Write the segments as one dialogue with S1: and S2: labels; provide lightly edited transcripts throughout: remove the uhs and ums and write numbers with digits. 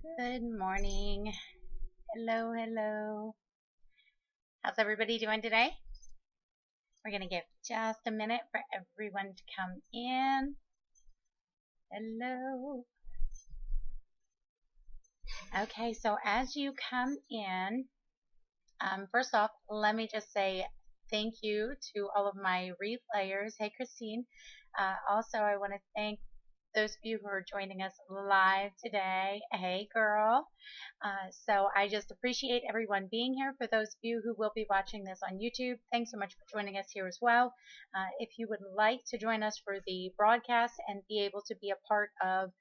S1: Good morning. Hello, hello. How's everybody doing today? We're going to give just a minute for everyone to come in. Hello. Okay, so as you come in, first off, let me just say thank you to all of my replayers. Hey, Christine. Also, I want to thank those of you who are joining us live today. Hey, girl. So I just appreciate everyone being here. For those of you who will be watching this on YouTube, thanks so much for joining us here as well. If you would like to join us for the broadcast and be able to be a part of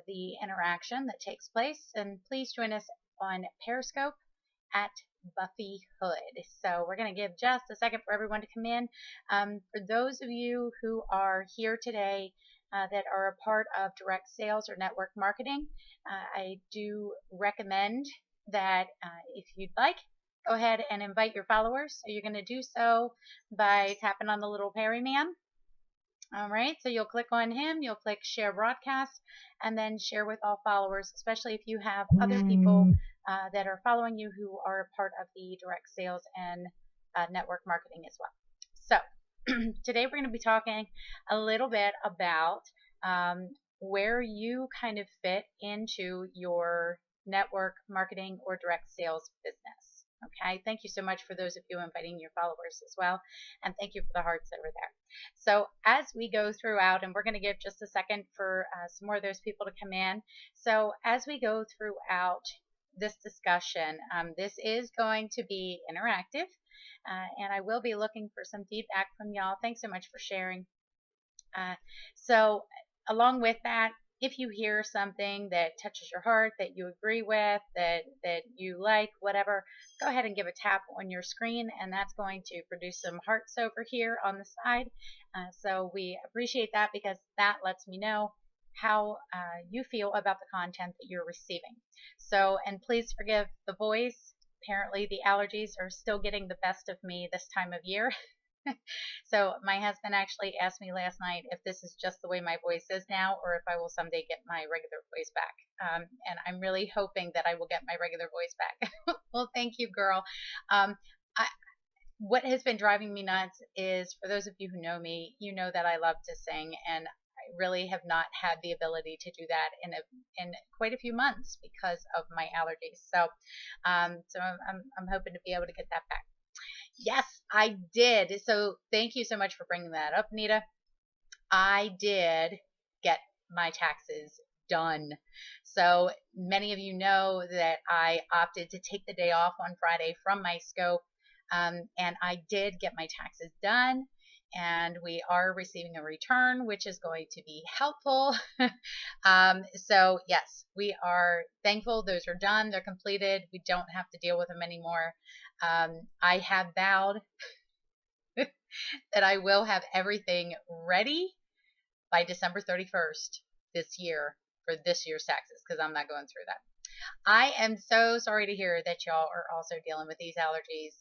S1: the interaction that takes place, then please join us on Periscope at Buffy Hood. So we're going to give just a second for everyone to come in. For those of you who are here today that are a part of direct sales or network marketing, I do recommend that if you'd like, go ahead and invite your followers. So you're going to do so by tapping on the little Perry man. All right, so you'll click on him, you'll click share broadcast, and then share with all followers, especially if you have other people that are following you who are a part of the direct sales and network marketing as well. So today we're going to be talking a little bit about where you kind of fit into your network marketing or direct sales business. Okay, thank you so much for those of you inviting your followers as well, and thank you for the hearts over there. So as we go throughout, and we're going to give just a second for some more of those people to come in. So as we go throughout this discussion, this is going to be interactive, and I will be looking for some feedback from y'all. Thanks so much for sharing. So along with that, if you hear something that touches your heart, that you agree with, that you like, whatever, go ahead and give a tap on your screen, and that's going to produce some hearts over here on the side. So we appreciate that because that lets me know how you feel about the content that you're receiving. So, and please forgive the voice. Apparently the allergies are still getting the best of me this time of year. So my husband actually asked me last night if this is just the way my voice is now or if I will someday get my regular voice back. And I'm really hoping that I will get my regular voice back. Well, thank you, girl. I, what has been driving me nuts is, for those of you who know me, you know that I love to sing, and I really have not had the ability to do that in quite a few months because of my allergies. So, I'm hoping to be able to get that back. Yes, I did. So thank you so much for bringing that up, Nita. I did get my taxes done. So many of you know that I opted to take the day off on Friday from my scope, and I did get my taxes done. And we are receiving a return, which is going to be helpful. So yes, we are thankful. Those are done. They're completed. We don't have to deal with them anymore. I have vowed that I will have everything ready by December 31st this year for this year's taxes, because I'm not going through that. I am so sorry to hear that y'all are also dealing with these allergies.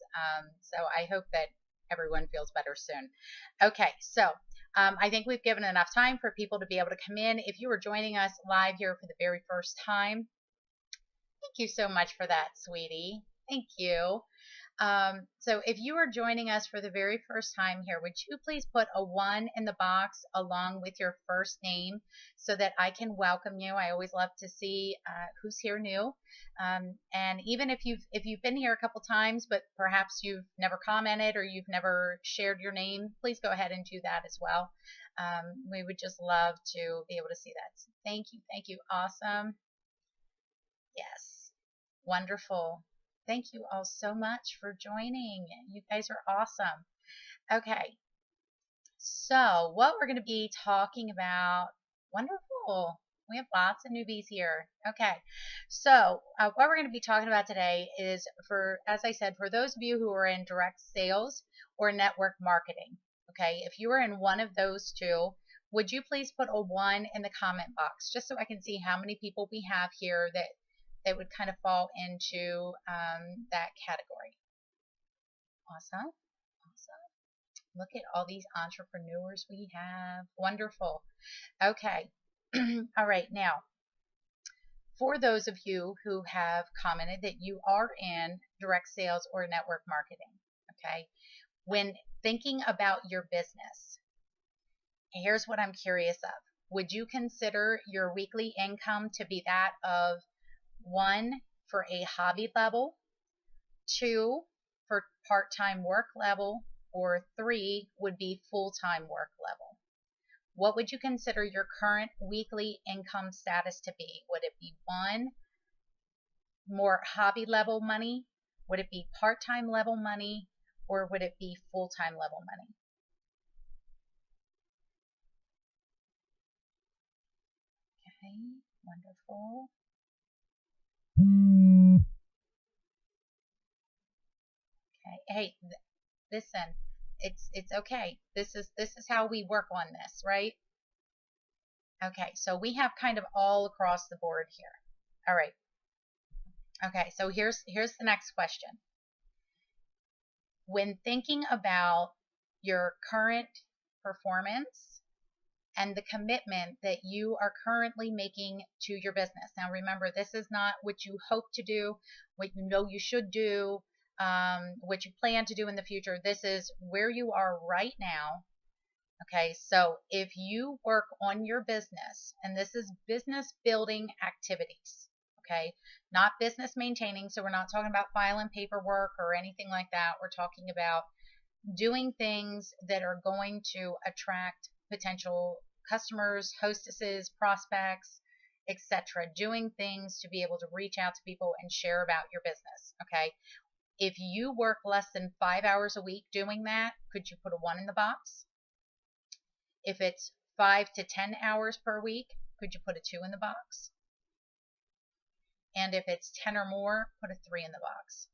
S1: So I hope that everyone feels better soon. Okay, so I think we've given enough time for people to be able to come in. If you are joining us live here for the very first time, thank you so much for that, sweetie. Thank you. So if you are joining us for the very first time here, would you please put a 1 in the box along with your first name so that I can welcome you? I always love to see who's here new. And even if you've been here a couple times, but perhaps you've never commented or you've never shared your name, please go ahead and do that as well. We would just love to be able to see that. So thank you. Thank you. Awesome. Yes. Wonderful. Thank you all so much for joining. You guys are awesome. Okay, so what we're going to be talking about, wonderful. We have lots of newbies here. Okay, so what we're going to be talking about today is, as I said, for those of you who are in direct sales or network marketing. Okay, if you are in one of those two, would you please put a 1 in the comment box, just so I can see how many people we have here that would kind of fall into that category. Awesome. Awesome. Look at all these entrepreneurs we have. Wonderful. Okay. All right. Now, For those of you who have commented that you are in direct sales or network marketing, okay, when thinking about your business, here's what I'm curious of. Would you consider your weekly income to be that of 1, for a hobby level, 2, for part-time work level, or 3 would be full-time work level? What would you consider your current weekly income status to be? Would it be 1, more hobby level money? Would it be part-time level money? Or would it be full-time level money? Okay, wonderful. Okay, hey, listen, it's okay. This is how we work on this, right? Okay, so we have kind of all across the board here. All right. Okay, so here's the next question. When thinking about your current performance and the commitment that you are currently making to your business. Now remember, this is not what you hope to do, what you know you should do, what you plan to do in the future. This is where you are right now. Okay, so if you work on your business, and this is business building activities, okay, not business maintaining, so we're not talking about filing paperwork or anything like that. We're talking about doing things that are going to attract potential customers, hostesses, prospects, etc. Doing things to be able to reach out to people and share about your business, okay? If you work less than 5 hours a week doing that, could you put a 1 in the box? If it's 5 to 10 hours per week, could you put a 2 in the box? And if it's 10 or more, put a 3 in the box.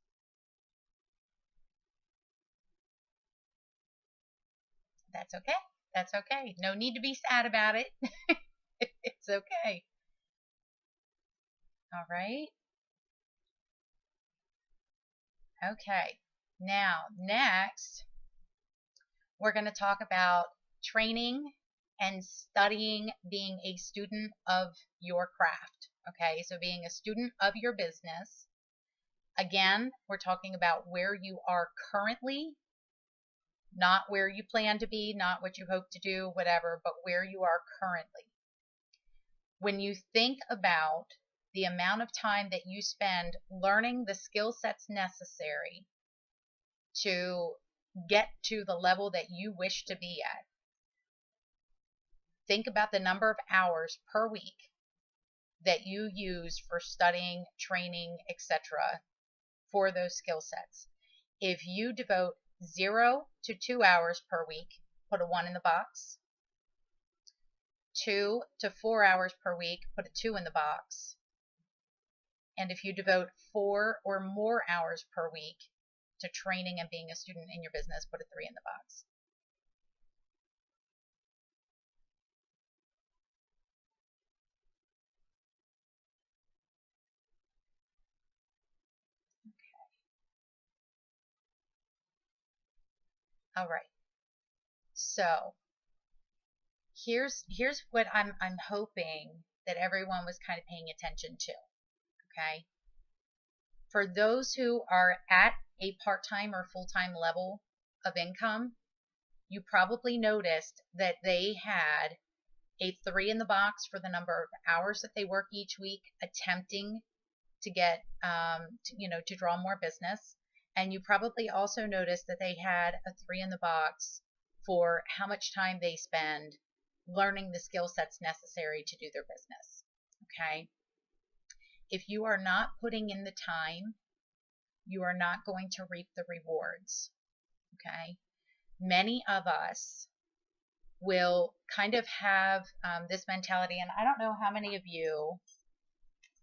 S1: That's okay. That's okay. No need to be sad about it. It's okay. All right. Okay. Now, next, we're going to talk about training and studying, being a student of your craft. Okay. So being a student of your business. Again, we're talking about where you are currently, not where you plan to be, not what you hope to do, whatever, but where you are currently. When you think about the amount of time that you spend learning the skill sets necessary to get to the level that you wish to be at, think about the number of hours per week that you use for studying, training, etc. for those skill sets. If you devote 0 to 2 hours per week, put a 1 in the box. 2 to 4 hours per week, put a 2 in the box. And if you devote 4 or more hours per week to training and being a student in your business, put a 3 in the box. All right. So here's what I'm hoping that everyone was kind of paying attention to. Okay. For those who are at a part-time or full-time level of income, you probably noticed that they had a 3 in the box for the number of hours that they work each week, attempting to get, to draw more business. And you probably also noticed that they had a 3 in the box for how much time they spend learning the skill sets necessary to do their business. Okay. If you are not putting in the time, you are not going to reap the rewards. Okay. Many of us will kind of have this mentality, and I don't know how many of you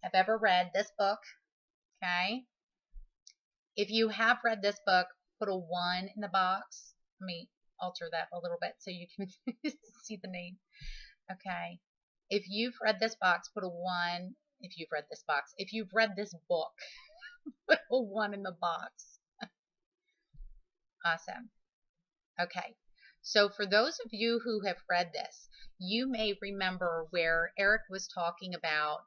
S1: have ever read this book. Okay. If you have read this book, put a 1 in the box. Let me alter that a little bit so you can see the name. Okay. If you've read this box, put a 1. If you've read this box, if you've read this book, put a 1 in the box. Awesome. Okay. So for those of you who have read this, you may remember where Eric was talking about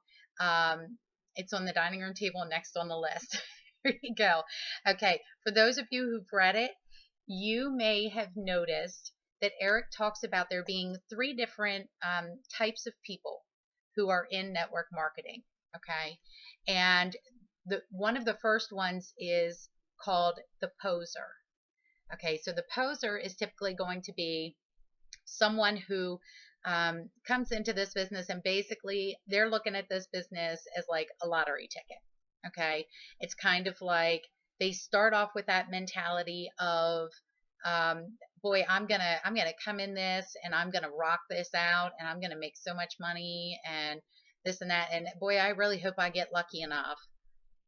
S1: It's on the dining room table next on the list. Here you go. Okay, for those of you who've read it, you may have noticed that Eric talks about there being three different types of people who are in network marketing. Okay, and one of the first ones is called the poser. Okay, so the poser is typically going to be someone who comes into this business and basically they're looking at this business as like a lottery ticket. Okay, it's kind of like they start off with that mentality of boy, I'm gonna come in this and I'm gonna rock this out and I'm gonna make so much money and this and that, and boy, I really hope I get lucky enough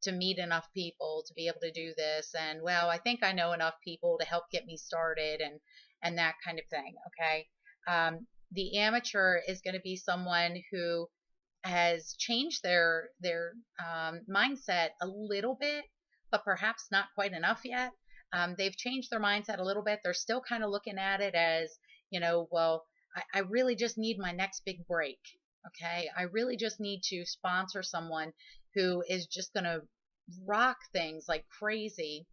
S1: to meet enough people to be able to do this, and well, I think I know enough people to help get me started, and that kind of thing. Okay, the amateur is going to be someone who has changed their mindset a little bit, but perhaps not quite enough yet. They've changed their mindset a little bit. They're still kind of looking at it as, well, I really just need my next big break. Okay, I really just need to sponsor someone who is just going to rock things like crazy,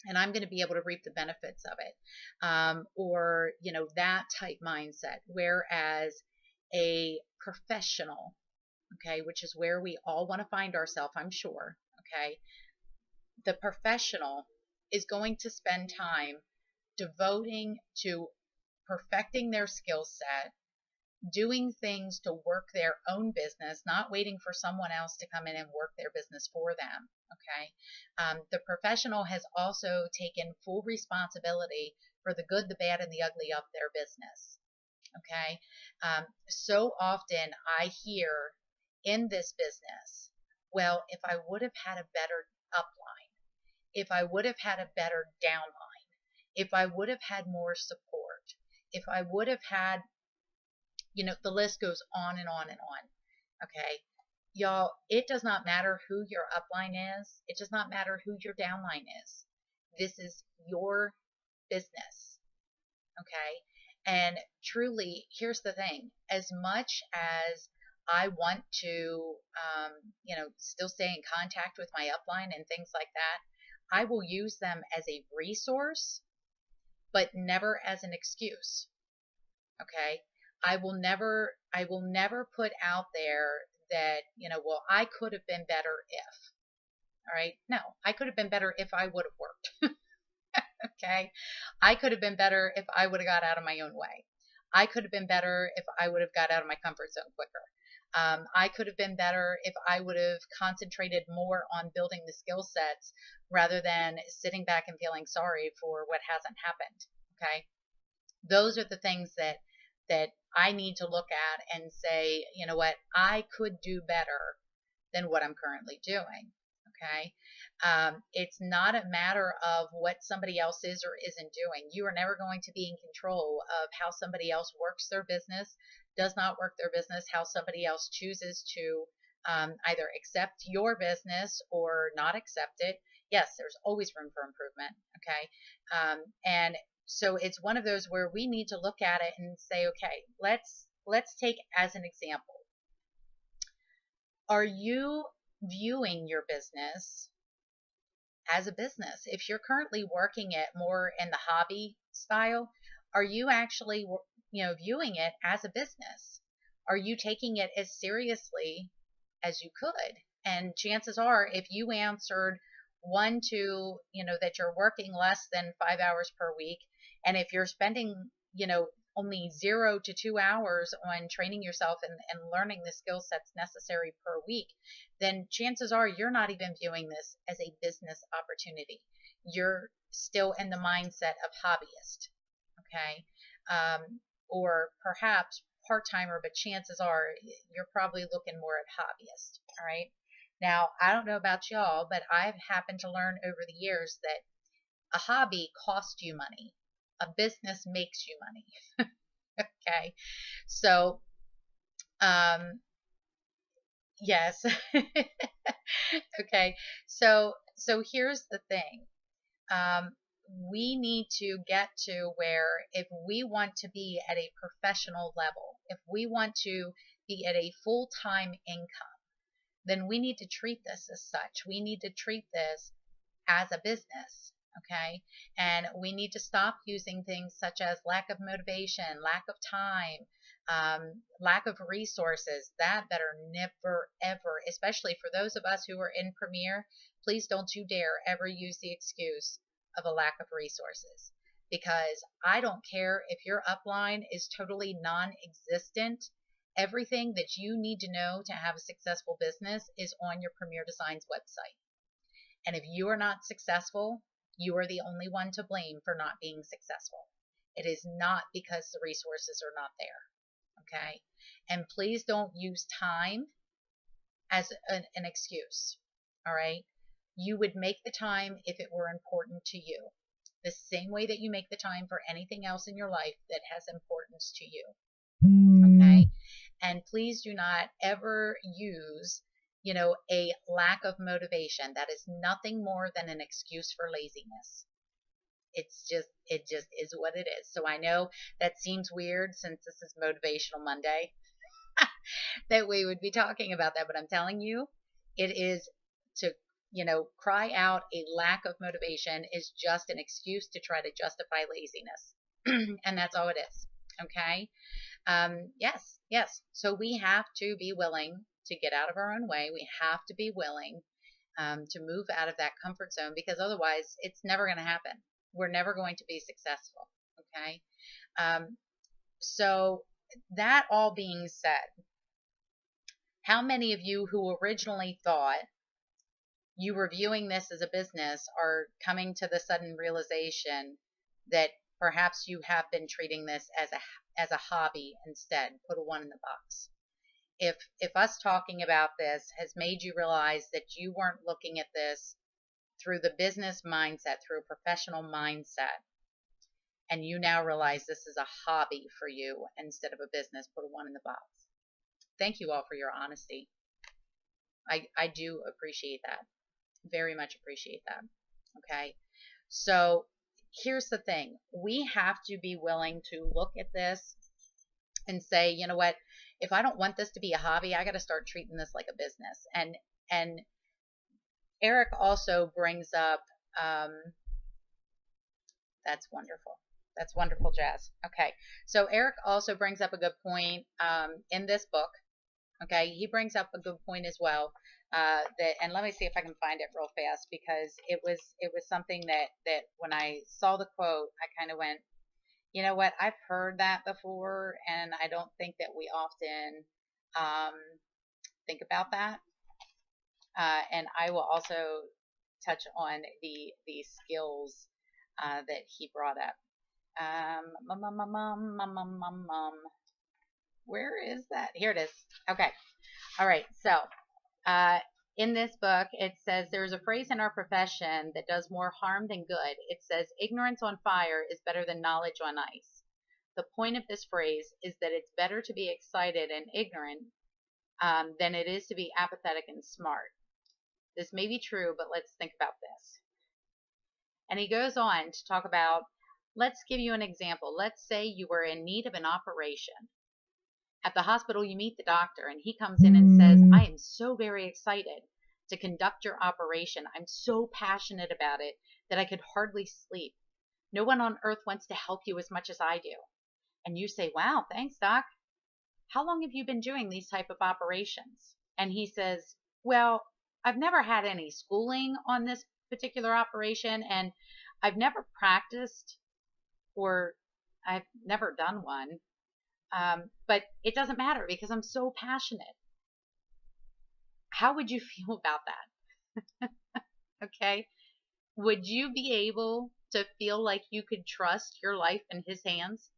S1: and I'm going to be able to reap the benefits of it. Or, that type mindset. Whereas a professional, okay, which is where we all want to find ourselves, I'm sure, okay, the professional is going to spend time devoting to perfecting their skill set, doing things to work their own business, not waiting for someone else to come in and work their business for them. Okay. The professional has also taken full responsibility for the good, the bad, and the ugly of their business. Okay. So often I hear in this business, well, if I would have had a better upline, if I would have had a better downline, if I would have had more support, if I would have had, the list goes on and on and on. Okay. Y'all, it does not matter who your upline is. It does not matter who your downline is. This is your business. Okay. And truly, here's the thing, as much as I want to, still stay in contact with my upline and things like that, I will use them as a resource, but never as an excuse. Okay. I will never put out there that, well, I could have been better if. All right. No, I could have been better if I would have worked. Okay. I could have been better if I would have got out of my own way. I could have been better if I would have got out of my comfort zone quicker. I could have been better if I would have concentrated more on building the skill sets rather than sitting back and feeling sorry for what hasn't happened. Okay. Those are the things that I need to look at and say, you know what, I could do better than what I'm currently doing. Okay. It's not a matter of what somebody else is or isn't doing. You are never going to be in control of how somebody else works their business, does not work their business, how somebody else chooses to either accept your business or not accept it. Yes, there's always room for improvement. Okay. And so it's one of those where we need to look at it and say, okay, let's take as an example. Are you viewing your business as a business? If you're currently working it more in the hobby style, are you actually, viewing it as a business? Are you taking it as seriously as you could? And chances are, if you answered one to, that you're working less than 5 hours per week, and if you're spending, only 0 to 2 hours on training yourself and learning the skill sets necessary per week, then chances are you're not even viewing this as a business opportunity. You're still in the mindset of hobbyist. Okay. Or perhaps part-timer, but chances are you're probably looking more at hobbyist. All right. Now, I don't know about y'all, but I've happened to learn over the years that a hobby costs you money. A business makes you money. Okay. So, yes. Okay. So here's the thing. We need to get to where if we want to be at a professional level, if we want to be at a full-time income, then we need to treat this as such. We need to treat this as a business. Okay. And we need to stop using things such as lack of motivation, lack of time, lack of resources. That better never, ever, especially for those of us who are in Premier, please don't you dare ever use the excuse of a lack of resources. Because I don't care if your upline is totally non-existent. Everything that you need to know to have a successful business is on your Premier Designs website. And if you are not successful, you are the only one to blame for not being successful. It is not because the resources are not there. Okay. And please don't use time as an excuse. All right. You would make the time if it were important to you, the same way that you make the time for anything else in your life that has importance to you. Okay. And please do not ever use, a lack of motivation. That is nothing more than an excuse for laziness. It just is what it is. So I know that seems weird since this is Motivational Monday that we would be talking about that, but I'm telling you, it is to, cry out a lack of motivation is just an excuse to try to justify laziness. And that's all it is. Okay. Yes. So we have to be willing to get out of our own way. We have to be willing to move out of that comfort zone, because otherwise it's never going to happen. We're never going to be successful. Okay. So that all being said, how many of you who originally thought you were viewing this as a business are coming to the sudden realization that perhaps you have been treating this as a hobby instead? Put a 1 in the box. If us talking about this has made you realize that you weren't looking at this through the business mindset, through a professional mindset, and you now realize this is a hobby for you instead of a business, put a 1 in the box. Thank you all for your honesty. I do appreciate that. Very much appreciate that. Okay. So here's the thing. We have to be willing to look at this and say, you know what, if I don't want this to be a hobby, I got to start treating this like a business. And Eric also brings up, that's wonderful. That's wonderful, Jazz. Okay. So Eric also brings up a good point in this book. Okay. He brings up a good point as well. And let me see if I can find it real fast, because it was something that when I saw the quote, I kind of went, you know what, I've heard that before, and I don't think that we often think about that. And I will also touch on the skills that he brought up. Where is that? Here it is. Okay. All right. So in this book, it says there's a phrase in our profession that does more harm than good. It says, ignorance on fire is better than knowledge on ice. The point of this phrase is that it's better to be excited and ignorant than it is to be apathetic and smart. This may be true, but let's think about this. And he goes on to talk about, let's give you an example. Let's say you were in need of an operation. At the hospital, you meet the doctor, and he comes in and says, I am so very excited to conduct your operation. I'm so passionate about it that I could hardly sleep. No one on earth wants to help you as much as I do. And you say, wow, thanks, doc. How long have you been doing these type of operations? And he says, well, I've never had any schooling on this particular operation, and I've never practiced, or I've never done one. But it doesn't matter because I'm so passionate. How would you feel about that? Okay. Would you be able to feel like you could trust your life in his hands?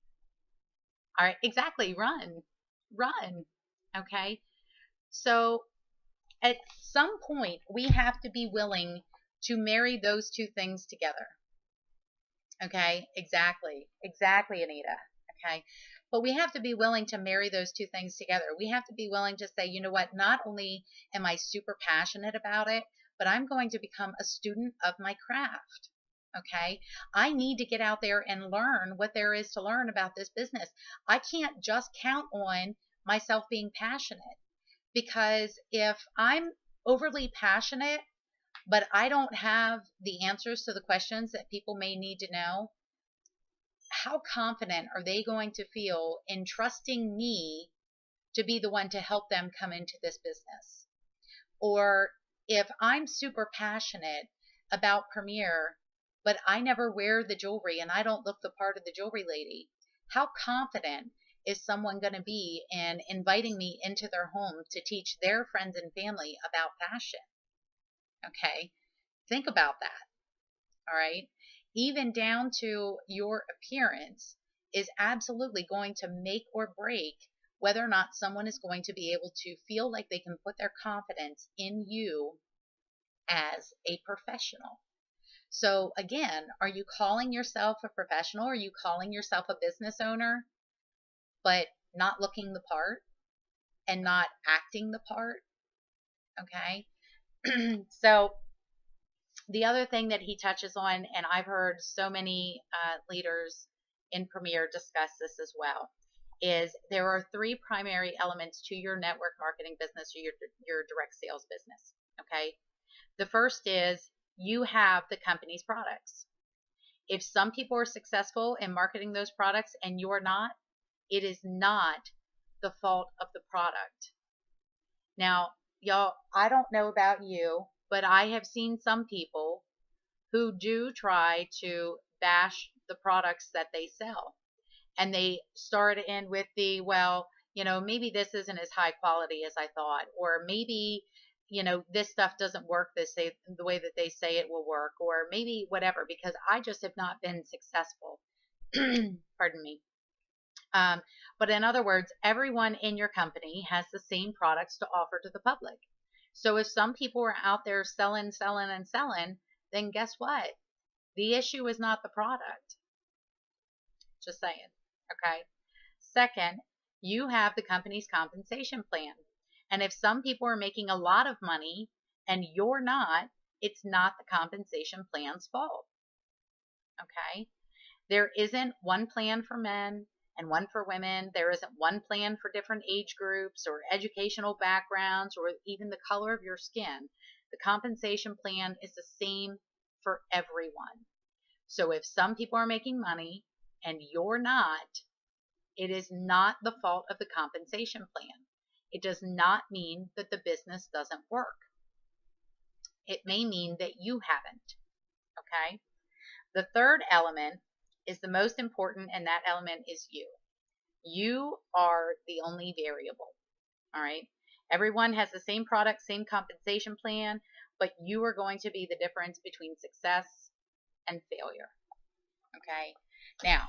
S1: All right. Exactly. Run. Okay. So at some point, we have to be willing to marry those two things together. Okay. Exactly, Anita. Okay. But we have to be willing to marry those two things together. We have to be willing to say, you know what, not only am I super passionate about it, but I'm going to become a student of my craft. Okay. I need to get out there and learn what there is to learn about this business. I can't just count on myself being passionate, Because if I'm overly passionate, but I don't have the answers to the questions that people may need to know, how confident are they going to feel in trusting me to be the one to help them come into this business? Or if I'm super passionate about Premier, but I never wear the jewelry and I don't look the part of the jewelry lady, how confident is someone going to be in inviting me into their home to teach their friends and family about fashion? Okay, think about that. All right, even down to your appearance is absolutely going to make or break whether or not someone is going to be able to feel like they can put their confidence in you as a professional. So again, are you calling yourself a professional? Are you calling yourself a business owner, but not looking the part and not acting the part? Okay. So the other thing that he touches on, and I've heard so many leaders in Premier discuss this as well, is there are three primary elements to your network marketing business or your direct sales business. Okay. The first is you have the company's products. If some people are successful in marketing those products and you're not, it is not the fault of the product. Now, y'all, I don't know about you, but I have seen some people who do try to bash the products that they sell. And they start in with the, well, maybe this isn't as high quality as I thought, or maybe, this stuff doesn't work the way that they say it will work, or maybe whatever, because I just have not been successful. Pardon me. But in other words, everyone in your company has the same products to offer to the public. So if some people are out there selling, and selling, then guess what? The issue is not the product. Just saying. Okay. Second, you have the company's compensation plan. And if some people are making a lot of money and you're not, it's not the compensation plan's fault. Okay. There isn't one plan for men and one for women. There isn't one plan for different age groups or educational backgrounds or even the color of your skin. The compensation plan is the same for everyone. So if some people are making money and you're not, it is not the fault of the compensation plan. It does not mean that the business doesn't work. It may mean that you haven't. Okay? The third element is the most important, and that element is you. You are the only variable. All right? Everyone has the same product, same compensation plan, but you are going to be the difference between success and failure. Okay? Now,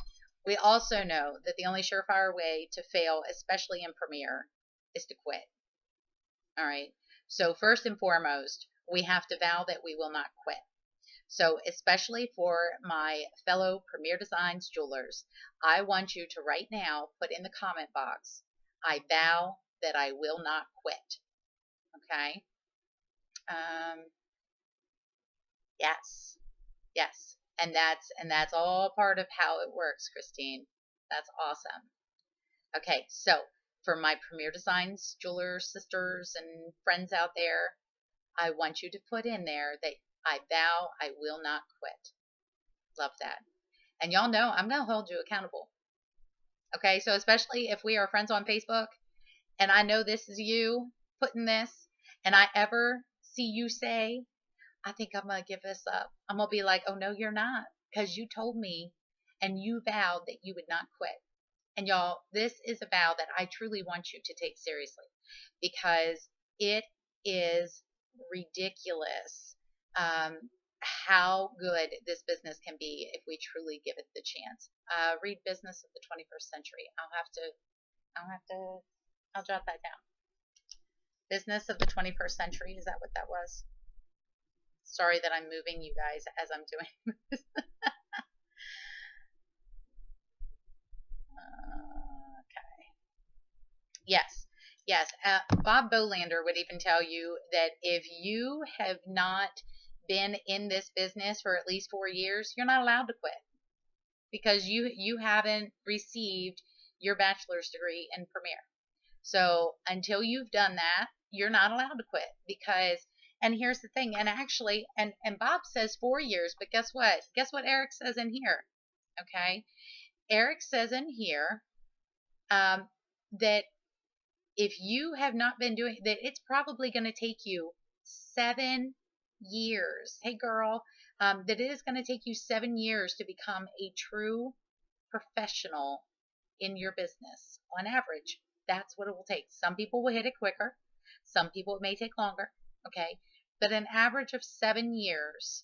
S1: we also know that the only surefire way to fail, especially in Premier, is to quit. All right. So first and foremost, we have to vow that we will not quit. So especially for my fellow Premier Designs jewelers, I want you to right now put in the comment box, I vow that I will not quit. Okay. Yes. Yes. And that's all part of how it works, Christine. That's awesome. Okay, so for my Premier Designs jewelers, sisters, and friends out there, I want you to put in there that I vow I will not quit. Love that. And y'all know I'm going to hold you accountable. Okay, so especially if we are friends on Facebook and I know this is you putting this, and I ever see you say, I think I'm going to give this up. I'm going to be like, oh, no, you're not, because you told me and you vowed that you would not quit. And y'all, this is a vow that I truly want you to take seriously, because it is ridiculous how good this business can be if we truly give it the chance. Read Business of the 21st Century. I'll jot that down. Business of the 21st Century. Is that what that was? Sorry that I'm moving you guys as I'm doing this. Okay. Yes. Yes. Bob Bolander would even tell you that if you have not been in this business for at least 4 years, you're not allowed to quit, because you haven't received your bachelor's degree in Premier. So until you've done that, you're not allowed to quit because, and here's the thing, and actually, and Bob says 4 years, but guess what? Guess what Eric says in here? Okay. Eric says in here that if you have not been doing that, it's probably going to take you 7 years. Hey, girl, that it is going to take you 7 years to become a true professional in your business on average. That's what it will take. Some people will hit it quicker. Some people it may take longer. Okay. But an average of 7 years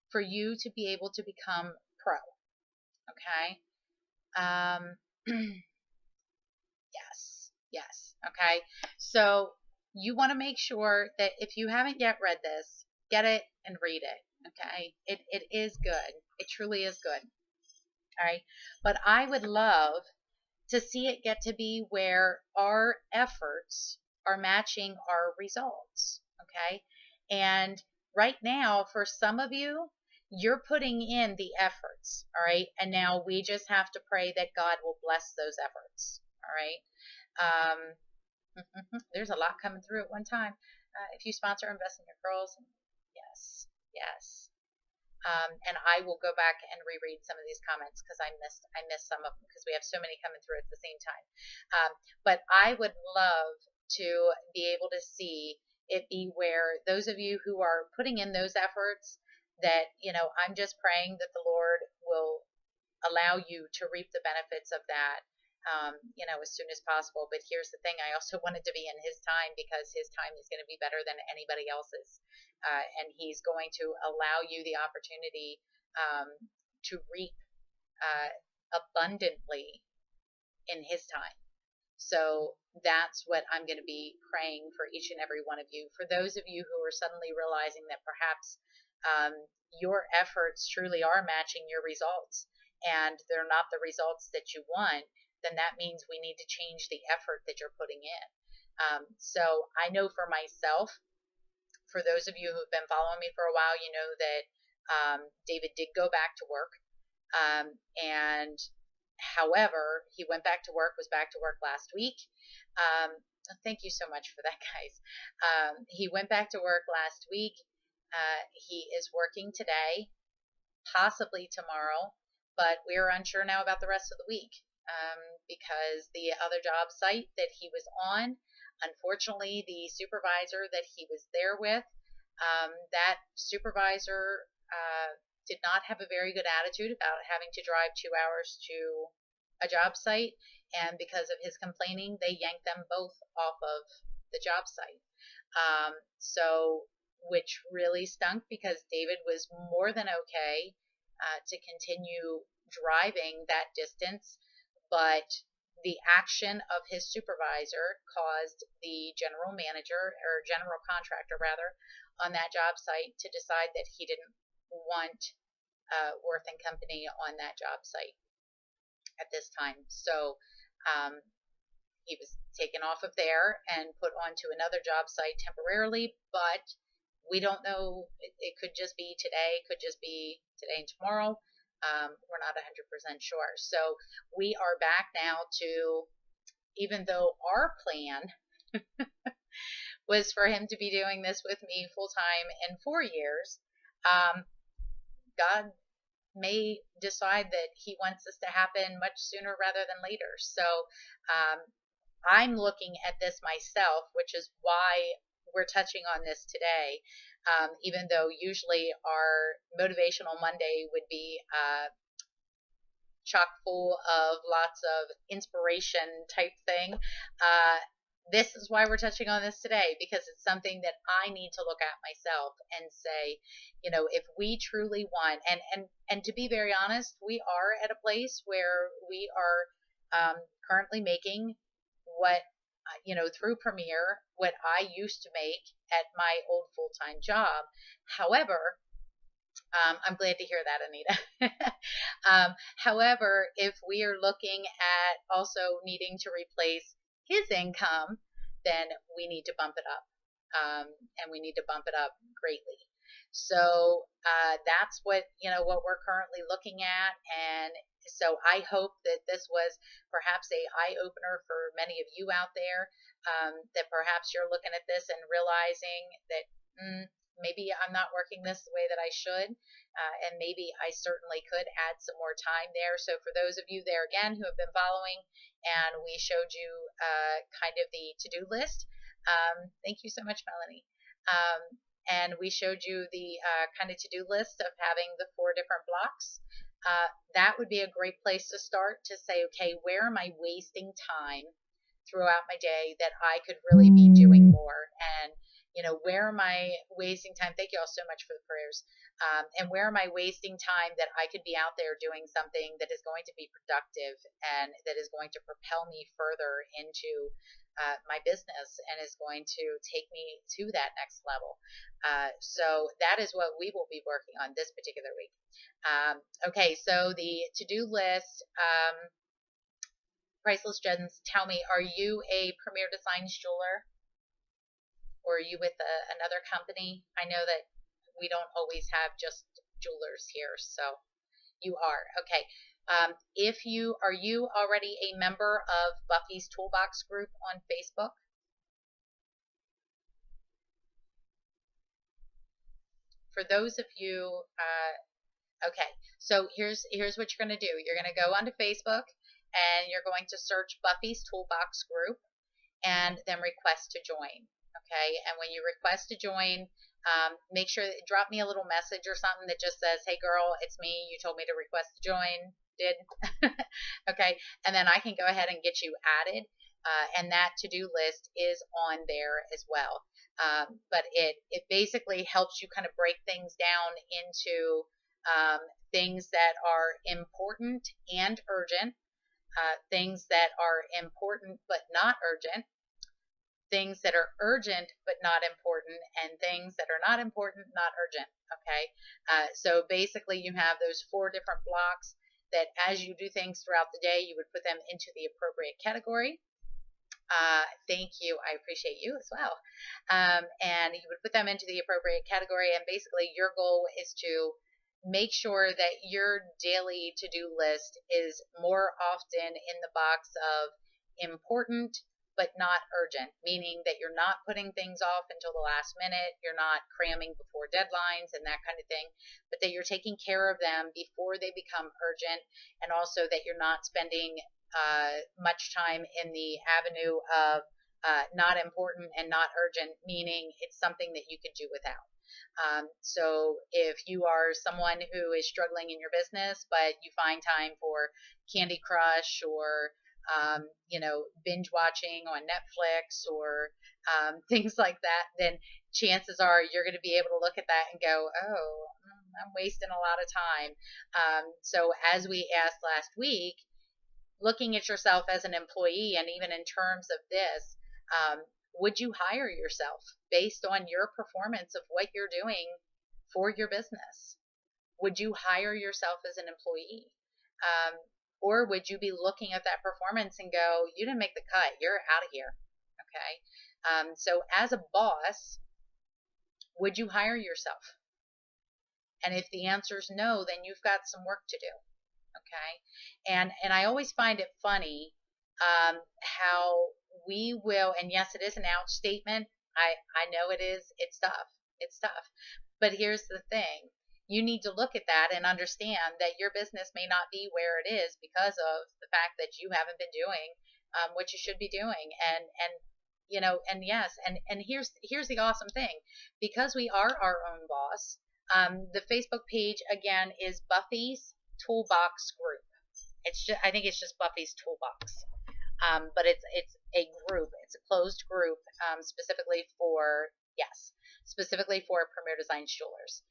S1: for you to be able to become pro. Okay. Um, yes. Yes. Okay. So you want to make sure that if you haven't yet read this, get it and read it. Okay. It is good. It truly is good. All right. But I would love to see it get to be where our efforts are matching our results. Okay. And right now, for some of you, you're putting in the efforts. All right. And now we just have to pray that God will bless those efforts. All right. There's a lot coming through at one time. If you sponsor Invest in Your Girls, yes, yes. And I will go back and reread some of these comments because I missed some of them because we have so many coming through at the same time. But I would love to be able to see it be where those of you who are putting in those efforts, that, I'm just praying that the Lord will allow you to reap the benefits of that, as soon as possible. But here's the thing, I also wanted to be in his time because his time is going to be better than anybody else's. And he's going to allow you the opportunity to reap abundantly in his time. So that's what I'm going to be praying for each and every one of you. For those of you who are suddenly realizing that perhaps your efforts truly are matching your results and they're not the results that you want, then that means we need to change the effort that you're putting in. So I know for myself, for those of you who've been following me for a while, you know that David did go back to work. And however, he went back to work, was back to work last week. Thank you so much for that, guys. He went back to work last week. He is working today, possibly tomorrow, but we're unsure now about the rest of the week because the other job site that he was on, unfortunately, the supervisor that he was there with, that supervisor did not have a very good attitude about having to drive 2 hours to a job site. And because of his complaining, they yanked them both off of the job site. Which really stunk because David was more than okay to continue driving that distance, but the action of his supervisor caused the general manager, or general contractor rather, on that job site to decide that he didn't want Worth and Company on that job site at this time. So he was taken off of there and put onto another job site temporarily, but we don't know. It could just be today, could just be today and tomorrow. We're not 100% sure. So we are back now to, even though our plan was for him to be doing this with me full time in 4 years, God may decide that he wants this to happen much sooner rather than later. So I'm looking at this myself, which is why we're touching on this today. Even though usually our Motivational Monday would be chock full of lots of inspiration type thing. This is why we're touching on this today, because it's something that I need to look at myself and say, if we truly want, and to be very honest, we are at a place where we are currently making what, through Premier, what I used to make at my old full-time job. However, I'm glad to hear that, Anita. However, if we are looking at also needing to replace his income, then we need to bump it up. And we need to bump it up greatly. So that's what we're currently looking at. And so I hope that this was perhaps a eye-opener for many of you out there. that perhaps you're looking at this and realizing that maybe I'm not working this the way that I should, and maybe I certainly could add some more time there. So for those of you there again who have been following, and we showed you kind of the to-do list, thank you so much, Melanie. And we showed you the kind of to-do list of having the 4 different blocks. That would be a great place to start, to say, okay, where am I wasting time throughout my day that I could really be doing more? And where am I wasting time? Thank you all so much for the prayers. And where am I wasting time that I could be out there doing something that is going to be productive and that is going to propel me further into my business and is going to take me to that next level. So that is what we will be working on this particular week. Okay, so the to-do list, Priceless Gems, tell me, are you a Premier Designs jeweler? Or are you with another company? I know that we don't always have just jewelers here, so you are. Okay. Are you already a member of Buffy's Toolbox group on Facebook? For those of you, okay, so here's what you're going to do. You're going to go onto Facebook and you're going to search Buffy's Toolbox group and then request to join. Okay, and when you request to join, make sure that drop me a little message or something that just says, hey girl, it's me, you told me to request to join. Did okay, and then I can go ahead and get you added, and that to-do list is on there as well. But it basically helps you kind of break things down into things that are important and urgent, things that are important but not urgent, things that are urgent but not important, and things that are not important, not urgent. Okay, so basically you have those 4 different blocks that as you do things throughout the day, you would put them into the appropriate category. Thank you. I appreciate you as well. And you would put them into the appropriate category, and basically your goal is to make sure that your daily to-do list is more often in the box of important but not urgent, meaning that you're not putting things off until the last minute, you're not cramming before deadlines and that kind of thing, but that you're taking care of them before they become urgent, and also that you're not spending much time in the avenue of not important and not urgent, meaning it's something that you could do without. So if you are someone who is struggling in your business, but you find time for Candy Crush or binge watching on Netflix or things like that, then chances are you're going to be able to look at that and go, oh, I'm wasting a lot of time. So as we asked last week, looking at yourself as an employee, and even in terms of this, would you hire yourself based on your performance of what you're doing for your business? Would you hire yourself as an employee? Or would you be looking at that performance and go, you didn't make the cut, you're out of here? Okay. So as a boss, would you hire yourself? And if the answer is no, then you've got some work to do. Okay. And I always find it funny how we will, and yes, it is an ouch statement. I know it is. It's tough. It's tough. But here's the thing. You need to look at that and understand that your business may not be where it is because of the fact that you haven't been doing what you should be doing. And yes, and here's the awesome thing. Because we are our own boss, the Facebook page again is Buffy's Toolbox group. I think it's just Buffy's Toolbox. But it's a group. It's a closed group, specifically for Premier Designs jewelers.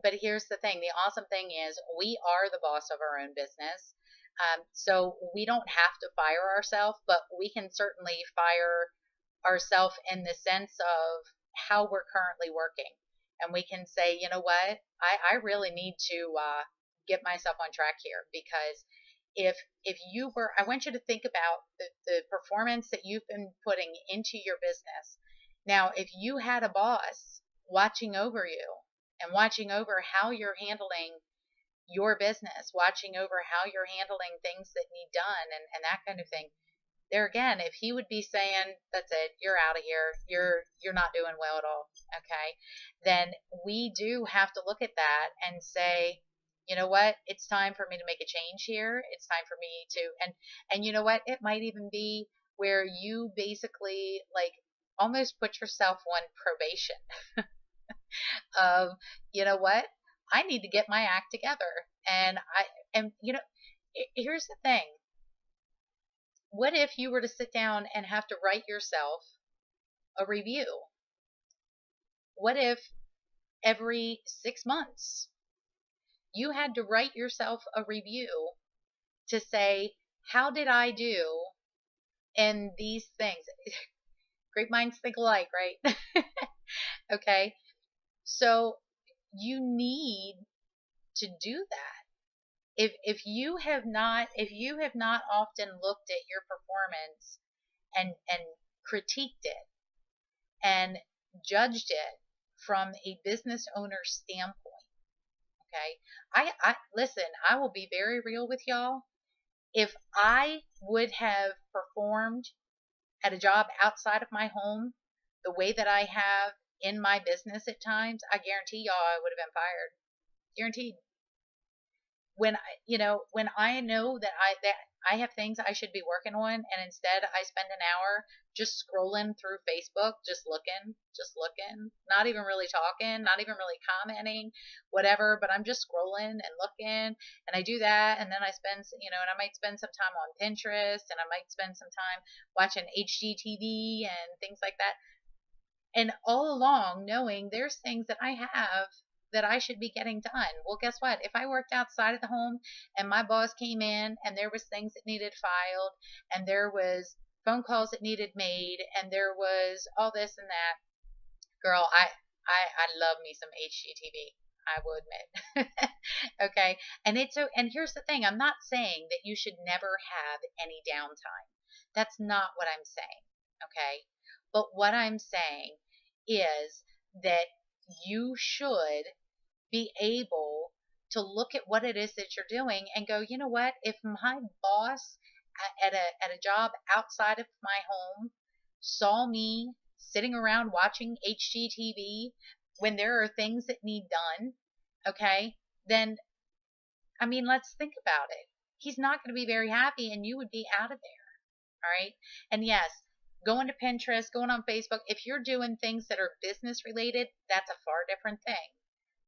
S1: But here's the thing. The awesome thing is we are the boss of our own business. So we don't have to fire ourselves, but we can certainly fire ourselves in the sense of how we're currently working. And we can say, you know what, I really need to get myself on track here, because if you were, I want you to think about the performance that you've been putting into your business. Now, if you had a boss watching over you and watching over how you're handling your business, watching over how you're handling things that need done and that kind of thing, there again, if he would be saying, that's it, you're out of here, you're not doing well at all, okay, then we do have to look at that and say, you know what, it's time for me to make a change here. It's time for me to, and you know what, it might even be where you basically like almost put yourself on probation of, you know what, I need to get my act together. And you know, here's the thing. What if you were to sit down and have to write yourself a review? What if every 6 months you had to write yourself a review to say, how did I do in these things? Great minds think alike, right? Okay. So you need to do that. If you have not often looked at your performance and critiqued it and judged it from a business owner standpoint, okay? I listen, I will be very real with y'all. If I would have performed at a job outside of my home the way that I have in my business at times, I guarantee y'all I would have been fired. Guaranteed. When I know that I have things I should be working on, and instead I spend an hour just scrolling through Facebook, just looking, not even really talking, not even really commenting, whatever, but I'm just scrolling and looking, and I do that, and then and I might spend some time on Pinterest, and I might spend some time watching HGTV and things like that. And all along knowing there's things that I have that I should be getting done. Well, guess what? If I worked outside of the home and my boss came in and there was things that needed filed and there was phone calls that needed made and there was all this and that, girl, I love me some HGTV. I will admit. Okay. And here's the thing. I'm not saying that you should never have any downtime. That's not what I'm saying. Okay. But what I'm saying is that you should be able to look at what it is that you're doing and go, you know what, if my boss at a job outside of my home saw me sitting around watching HGTV when there are things that need done, okay, then, I mean, let's think about it. He's not going to be very happy and you would be out of there. All right. And yes, going to Pinterest, going on Facebook, if you're doing things that are business related, that's a far different thing.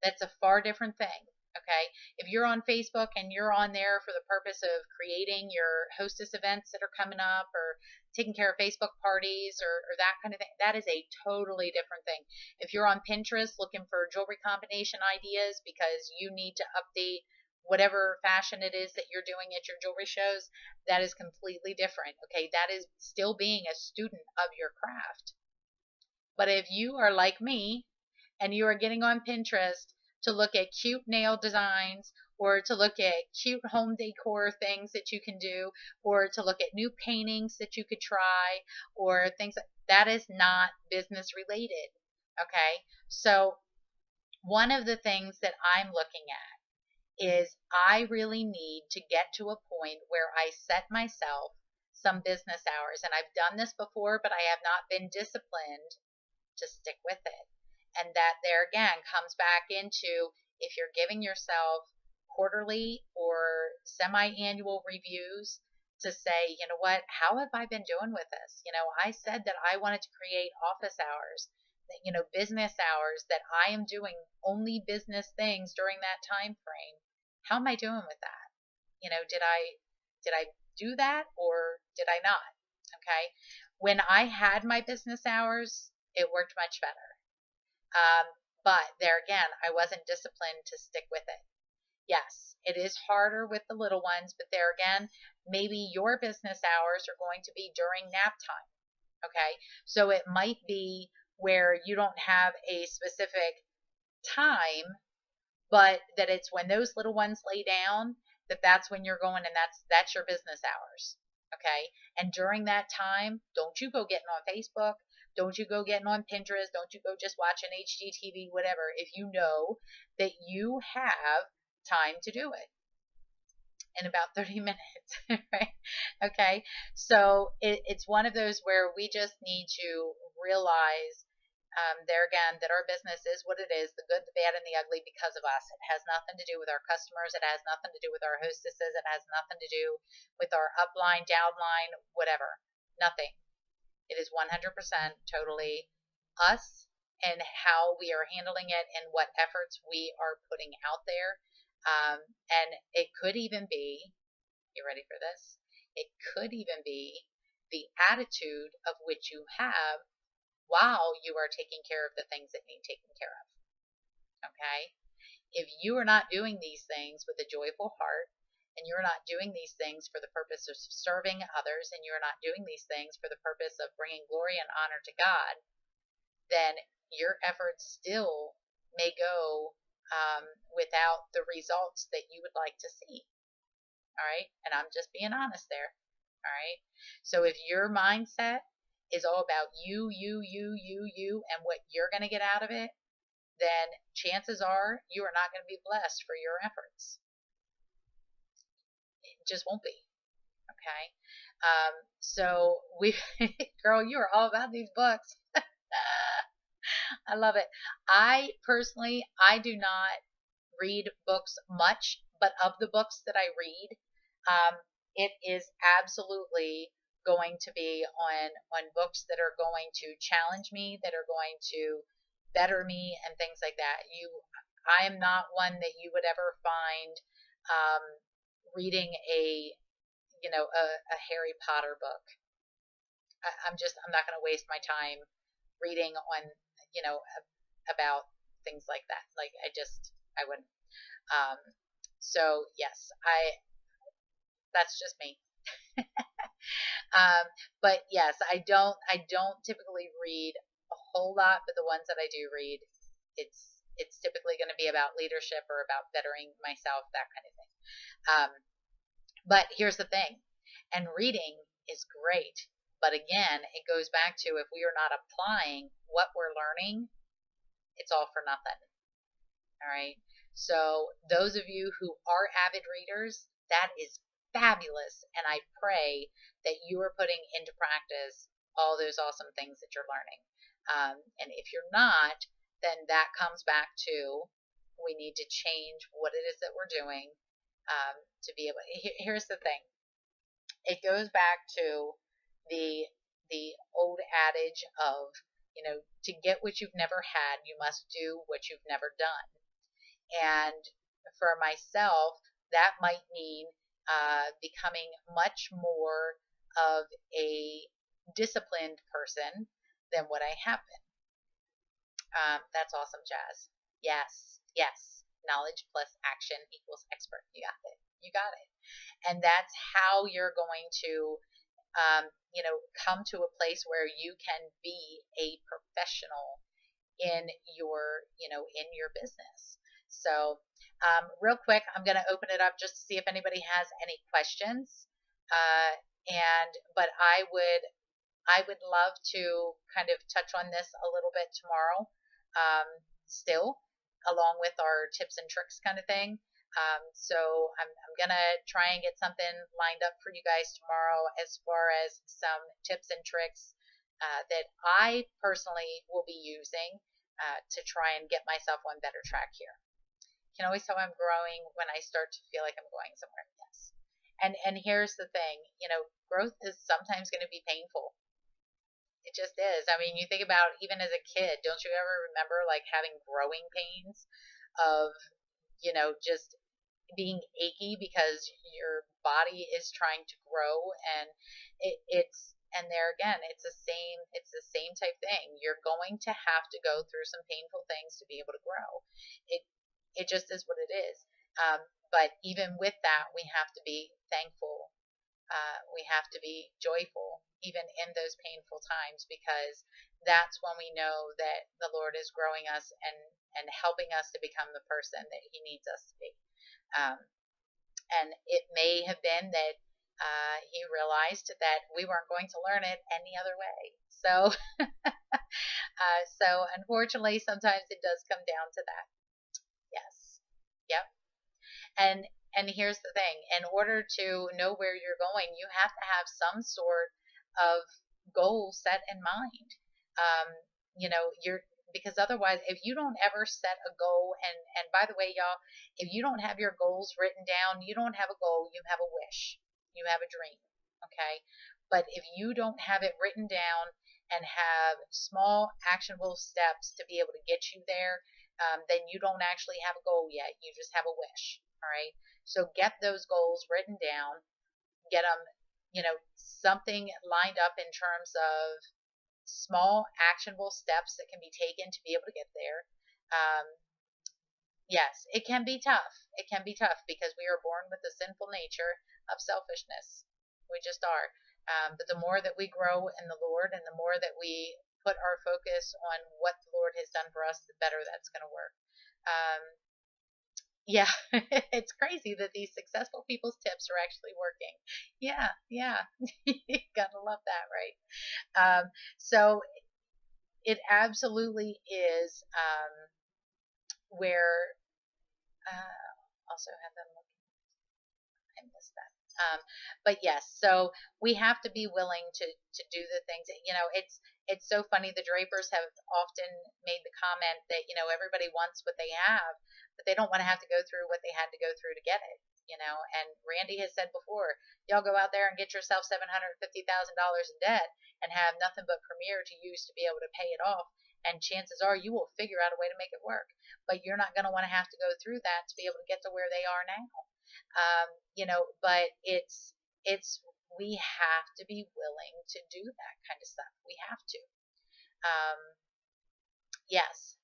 S1: That's a far different thing. Okay. If you're on Facebook and you're on there for the purpose of creating your hostess events that are coming up or taking care of Facebook parties or that kind of thing, that is a totally different thing. If you're on Pinterest looking for jewelry combination ideas because you need to update whatever fashion it is that you're doing at your jewelry shows, that is completely different. Okay. That is still being a student of your craft. But if you are like me and you are getting on Pinterest to look at cute nail designs or to look at cute home decor things that you can do or to look at new paintings that you could try or things that is not business related. Okay. So one of the things that I'm looking at is I really need to get to a point where I set myself some business hours. And I've done this before, but I have not been disciplined to stick with it. And that there again comes back into if you're giving yourself quarterly or semi-annual reviews to say, you know what, how have I been doing with this? I said that I wanted to create office hours, business hours, that I am doing only business things during that time frame. How am I doing with that? Did I do that or did I not? Okay. When I had my business hours, it worked much better. But there again, I wasn't disciplined to stick with it. Yes, it is harder with the little ones, but there again, maybe your business hours are going to be during nap time. Okay. So it might be where you don't have a specific time, but that it's when those little ones lay down, that's when you're going, and that's your business hours. Okay. And during that time, don't you go getting on Facebook. Don't you go getting on Pinterest. Don't you go just watching HGTV, whatever, if you know that you have time to do it. in about 30 minutes, right? Okay. So it's one of those where we just need to realize there again that our business is what it is, the good, the bad, and the ugly because of us. It has nothing to do with our customers. It has nothing to do with our hostesses. It has nothing to do with our upline, downline, whatever. Nothing. It is 100% totally us and how we are handling it and what efforts we are putting out there. And it could even be, you ready for this? It could even be the attitude of which you have while you are taking care of the things that need taken care of. Okay? If you are not doing these things with a joyful heart, and you're not doing these things for the purpose of serving others, and you're not doing these things for the purpose of bringing glory and honor to God, then your efforts still may go without the results that you would like to see. All right. And I'm just being honest there. All right. So if your mindset is all about you, and what you're going to get out of it, then chances are you are not going to be blessed for your efforts. It just won't be. Okay. So girl, you are all about these books. I love it. I personally, I do not read books much, but of the books that I read, it is absolutely going to be on books that are going to challenge me, that are going to better me, and things like that. I am not one that you would ever find reading a Harry Potter book. I'm not going to waste my time reading on about things like that. Like I wouldn't. So yes, that's just me. But yes, I don't typically read a whole lot, but the ones that I do read, it's typically going to be about leadership or about bettering myself, that kind of thing. But here's the thing, and reading is great, but again, it goes back to if we are not applying what we're learning, it's all for nothing. All right. So those of you who are avid readers, that is fabulous. And I pray that you are putting into practice all those awesome things that you're learning. And if you're not, then that comes back to we need to change what it is that we're doing to be able. Here's the thing. It goes back to the old adage of, to get what you've never had, you must do what you've never done. And for myself, that might mean becoming much more of a disciplined person than what I have been. That's awesome, Jazz. Yes, yes. Knowledge plus action equals expert. You got it. You got it. And that's how you're going to, come to a place where you can be a professional in your, in your business. So, real quick, I'm going to open it up just to see if anybody has any questions. But I would love to kind of touch on this a little bit tomorrow, still, along with our tips and tricks kind of thing. So I'm going to try and get something lined up for you guys tomorrow as far as some tips and tricks that I personally will be using to try and get myself on better track here. You can always tell I'm growing when I start to feel like I'm going somewhere. Yes. And here's the thing, growth is sometimes going to be painful. It just is. I mean, you think about even as a kid, don't you ever remember like having growing pains of, just being achy because your body is trying to grow, and and there again, it's the same type thing. You're going to have to go through some painful things to be able to grow. It just is what it is. But even with that, we have to be thankful. We have to be joyful even in those painful times, because that's when we know that the Lord is growing us and helping us to become the person that He needs us to be. And it may have been that He realized that we weren't going to learn it any other way. So, so unfortunately, sometimes it does come down to that. Yes. Yep. And here's the thing, in order to know where you're going, you have to have some sort of goal set in mind. Um, you know, because otherwise, if you don't ever set a goal, and by the way, y'all, if you don't have your goals written down, you don't have a goal, you have a wish, you have a dream, okay? But if you don't have it written down and have small actionable steps to be able to get you there, then you don't actually have a goal yet. You just have a wish. All right. So get those goals written down, get them, something lined up in terms of small actionable steps that can be taken to be able to get there. Um, yes, it can be tough. It can be tough because we are born with the sinful nature of selfishness. We just are. But the more that we grow in the Lord and the more that we put our focus on what the Lord has done for us, the better that's going to work. Yeah, it's crazy that these successful people's tips are actually working. Yeah, yeah. Gotta love that, right? So it absolutely is where also have them look. I missed that. But yes, so we have to be willing to do the things. It's so funny. The Drapers have often made the comment that everybody wants what they have, but they don't want to have to go through what they had to go through to get it. And Randy has said before, y'all go out there and get yourself $750,000 in debt and have nothing but Premier to use to be able to pay it off. And chances are you will figure out a way to make it work, but you're not going to want to have to go through that to be able to get to where they are now. But it's we have to be willing to do that kind of stuff. We have to. Yes,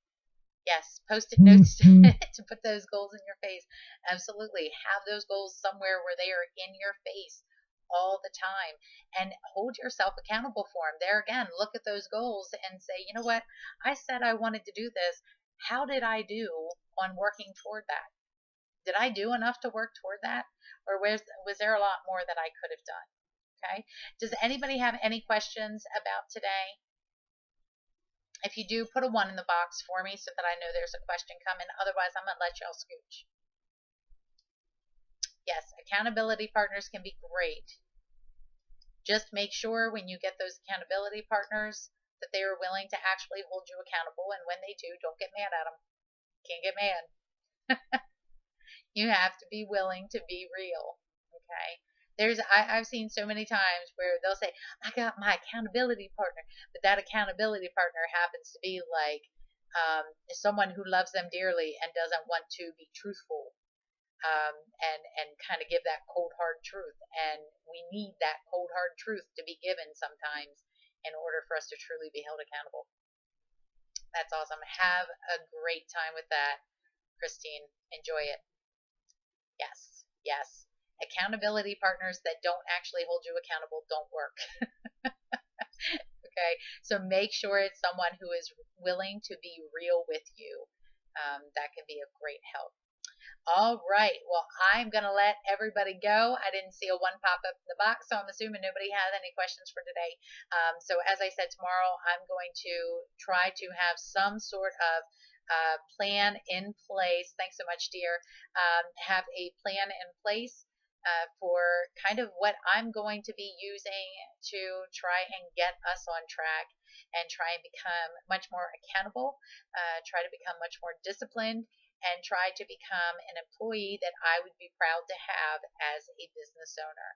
S1: yes. Post-it notes to put those goals in your face. Absolutely. Have those goals somewhere where they are in your face all the time and hold yourself accountable for them. There again, look at those goals and say, you know what? I said I wanted to do this. How did I do on working toward that? Did I do enough to work toward that? Or was there a lot more that I could have done? Okay. Does anybody have any questions about today? If you do, put a 1 in the box for me so that I know there's a question coming. Otherwise, I'm going to let y'all scooch. Yes, accountability partners can be great. Just make sure when you get those accountability partners that they are willing to actually hold you accountable. And when they do, don't get mad at them. Can't get mad. You have to be willing to be real. Okay. I've seen so many times where they'll say, I got my accountability partner, but that accountability partner happens to be like someone who loves them dearly and doesn't want to be truthful, and kind of give that cold hard truth. And we need that cold hard truth to be given sometimes in order for us to truly be held accountable. That's awesome. Have a great time with that, Christine. Enjoy it. Yes, yes. Accountability partners that don't actually hold you accountable don't work. Okay, so make sure it's someone who is willing to be real with you. That can be a great help. All right, well, I'm going to let everybody go. I didn't see a 1 pop up in the box, so I'm assuming nobody has any questions for today. So as I said, tomorrow I'm going to try to have some sort of plan in place. Thanks so much, dear. Have a plan in place for kind of what I'm going to be using to try and get us on track and try and become much more accountable, try to become much more disciplined, and try to become an employee that I would be proud to have as a business owner.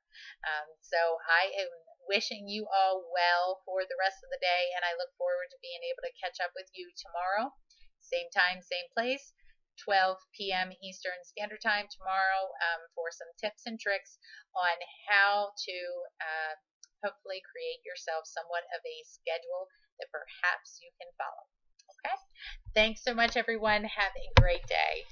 S1: So I am wishing you all well for the rest of the day, and I look forward to being able to catch up with you tomorrow. Same time, same place, 12 p.m. Eastern Standard Time tomorrow, for some tips and tricks on how to hopefully create yourself somewhat of a schedule that perhaps you can follow. Okay? Thanks so much, everyone. Have a great day.